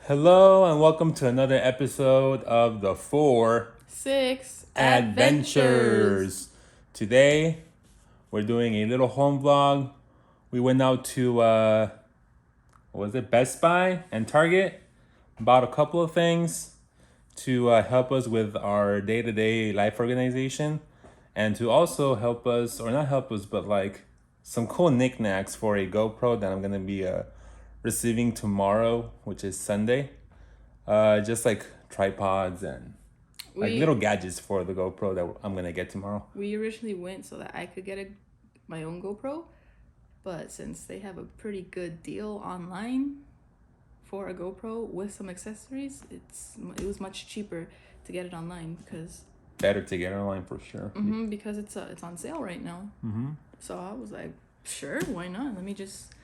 Hello and welcome to another episode of the Four Six Adventures. Today we're doing a little home vlog. We went out to Best Buy and Target, bought a couple of things to help us with our day-to-day life organization, and to also help us, or not help us, but like some cool knickknacks for a GoPro that I'm gonna be receiving tomorrow, which is Sunday. Just like tripods and like little gadgets for the GoPro that I'm gonna get tomorrow. We originally went so that I could get my own GoPro, but since they have a pretty good deal online for a GoPro with some accessories, it was much cheaper to get it online because better to get it online for sure. Because it's on sale right now. So I was like, sure, why not? Let me just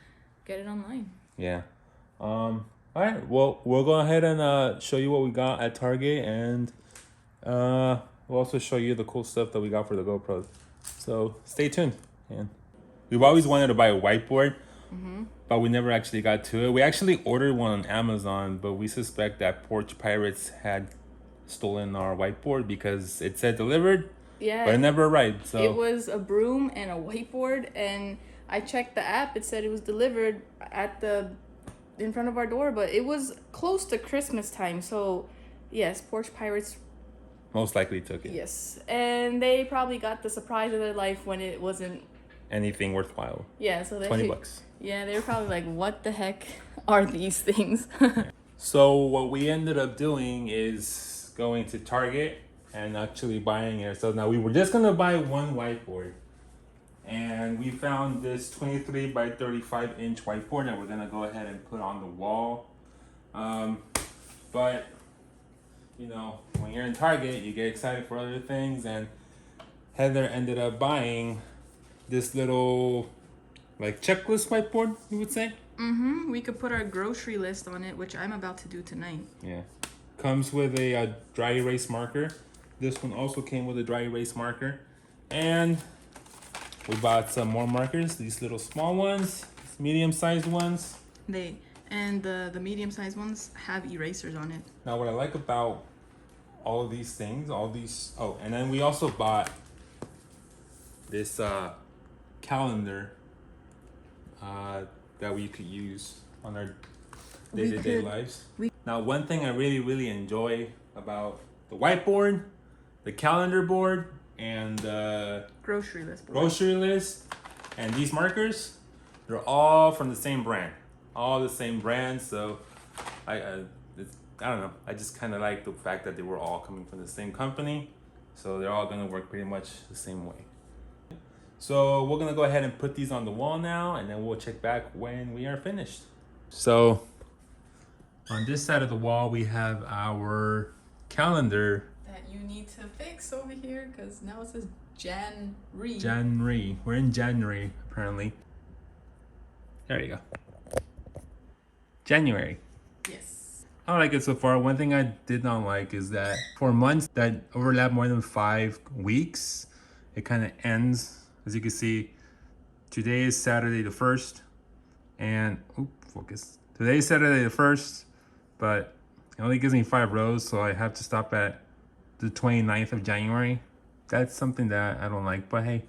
get it online. Yeah. All right. Well, we'll go ahead and show you what we got at Target, and we'll also show you the cool stuff that we got for the GoPro. So stay tuned. And we've always wanted to buy a whiteboard, but we never actually got to it. We actually ordered one on Amazon, but we suspect that porch pirates had stolen our whiteboard because it said delivered, but it never arrived. So it was a broom and a whiteboard, and I checked the app. It said it was delivered in front of our door, but it was close to Christmas time. So yes, porch pirates most likely took it. Yes, and they probably got the surprise of their life when it wasn't anything worthwhile. Yeah, so $20. Yeah, they were probably like, what the heck are these things? So what we ended up doing is going to Target and actually buying it. So now we were just gonna buy one whiteboard, and we found this 23 by 35 inch whiteboard that we're gonna go ahead and put on the wall. But you know, when you're in Target, you get excited for other things, and Heather ended up buying this little like checklist whiteboard, you would say. We could put our grocery list on it, which I'm about to do tonight. Yeah. Comes with a dry erase marker. This one also came with a dry erase marker. And we bought some more markers, these little small ones, medium-sized ones. The medium-sized ones have erasers on it. Now what I like about all of these things, and then we also bought this calendar that we could use on our day-to-day lives. Now, one thing I really enjoy about the whiteboard, the calendar board, and the grocery list, and these markers, they're all from the same brand. All the same brand. So I don't know. I just kind of like the fact that they were all coming from the same company. So they're all going to work pretty much the same way. So we're going to go ahead and put these on the wall now, and then we'll check back when we are finished. So on this side of the wall, we have our calendar. That you need to fix over here because now it says January. January. We're in January, apparently. There you go. January. Yes. I like it so far. One thing I did not like is that for months that overlap more than 5 weeks, it kind of ends. As you can see, today is Saturday the 1st, and focus. Today is Saturday the 1st, but it only gives me 5 rows, so I have to stop at the 29th of January. That's something that I don't like, but hey,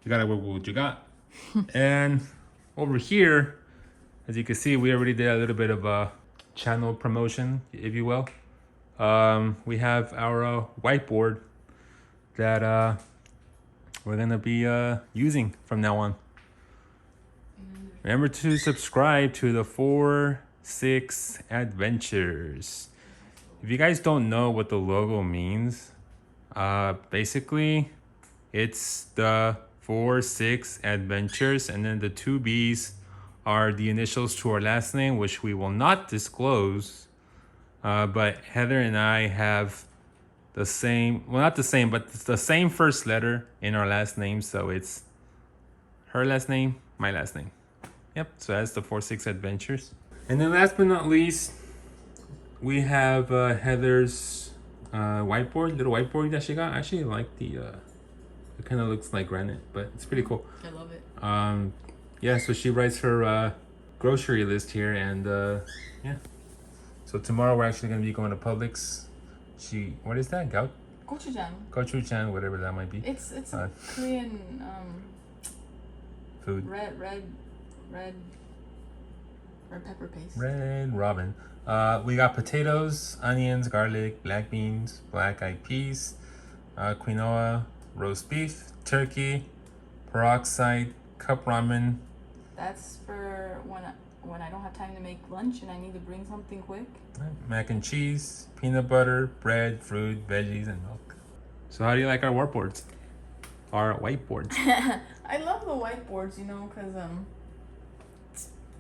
you gotta work with what you got. And over here, as you can see, we already did a little bit of a channel promotion, if you will. We have our whiteboard that we're gonna be using from now on. Remember to subscribe to the 4-6 Adventures. If you guys don't know what the logo means, basically it's the 4-6 Adventures, and then the 2 B's are the initials to our last name, which we will not disclose. But Heather and I have the same, well, not the same, but it's the same first letter in our last name. So it's her last name, my last name. Yep, so that's the 4-6 Adventures. And then last but not least, we have Heather's whiteboard, little whiteboard that she got. I actually like the, it kind of looks like granite, but it's pretty cool. I love it. Yeah, so she writes her grocery list here, and yeah. So tomorrow we're actually gonna be going to Publix. What is that? Gochujang. Gochujang, whatever that might be. It's a Korean food. Red pepper paste. Red Robin. We got potatoes, onions, garlic, black beans, black eyed peas, quinoa, roast beef, turkey, peroxide, cup ramen. That's for when I don't have time to make lunch and I need to bring something quick. Mac and cheese, peanut butter, bread, fruit, veggies, and milk. So how do you like our whiteboards? Our whiteboards. I love the whiteboards, you know, because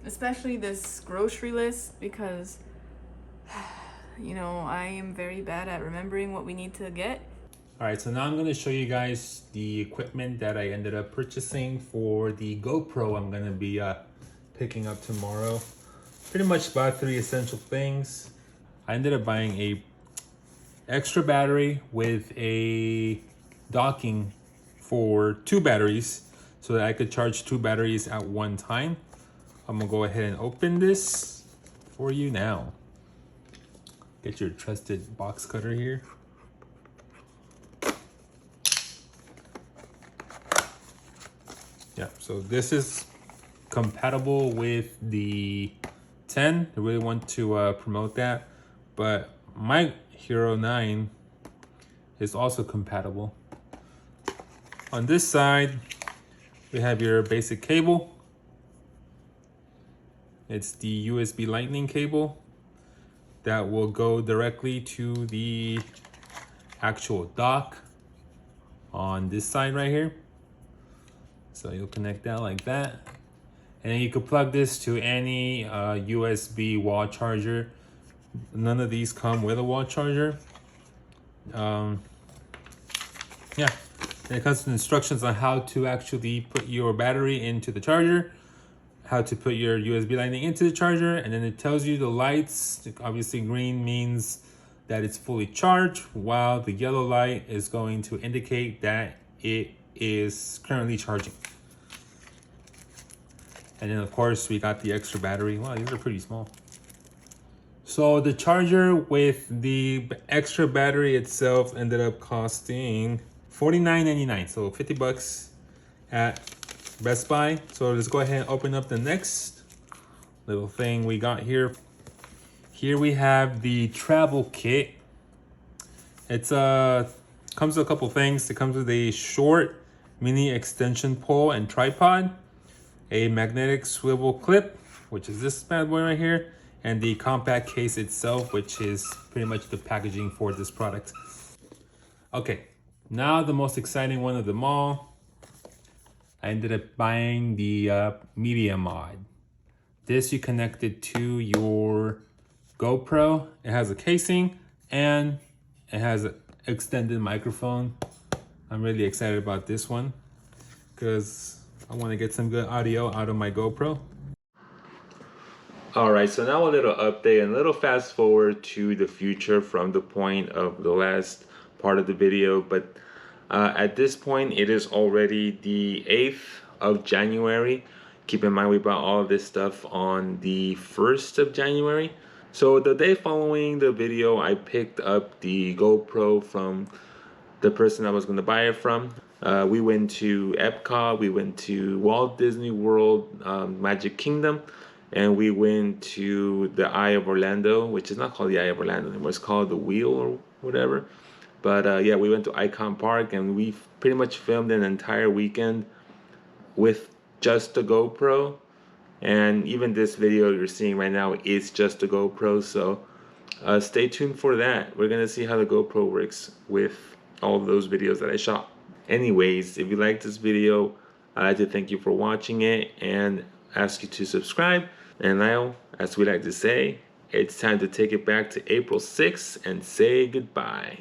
especially this grocery list, because you know, I am very bad at remembering what we need to get. All right, so now I'm gonna show you guys the equipment that I ended up purchasing for the GoPro I'm gonna be picking up tomorrow. Pretty much about 3 essential things. I ended up buying a extra battery with a docking for 2 batteries so that I could charge 2 batteries at one time. I'm gonna go ahead and open this for you now. Get your trusted box cutter here. Yeah, so this is compatible with the 10. I really want to promote that, but my Hero 9 is also compatible. On this side, we have your basic cable. It's the USB Lightning cable that will go directly to the actual dock on this side right here. So you'll connect that like that. And then you could plug this to any USB wall charger. None of these come with a wall charger. Yeah, and it comes with instructions on how to actually put your battery into the charger, how to put your USB Lightning into the charger, and then it tells you the lights. Obviously green means that it's fully charged, while the yellow light is going to indicate that it is currently charging. And then of course we got the extra battery. Wow, these are pretty small. So the charger with the extra battery itself ended up costing $49.99, so 50 bucks at Best Buy. So let's go ahead and open up the next little thing we got here. Here we have the travel kit. It's comes with a couple things. It comes with a short mini extension pole and tripod, a magnetic swivel clip, which is this bad boy right here, and the compact case itself, which is pretty much the packaging for this product. Okay, now the most exciting one of them all. I ended up buying the media mod. This you connect it to your GoPro. It has a casing and it has an extended microphone. I'm really excited about this one because I want to get some good audio out of my GoPro. All right, so now a little update and a little fast forward to the future from the point of the last part of the video. But at this point, it is already the 8th of January. Keep in mind, we bought all of this stuff on the 1st of January. So the day following the video, I picked up the GoPro from the person I was going to buy it from. We went to Epcot, we went to Walt Disney World, Magic Kingdom, and we went to the Eye of Orlando, which is not called the Eye of Orlando anymore. It's called the Wheel or whatever. But yeah, we went to Icon Park and we pretty much filmed an entire weekend with just the GoPro. And even this video you're seeing right now is just a GoPro. So stay tuned for that. We're going to see how the GoPro works with all of those videos that I shot. Anyways, if you like this video, I'd like to thank you for watching it and ask you to subscribe. And now, as we like to say, it's time to take it back to April 6th and say goodbye.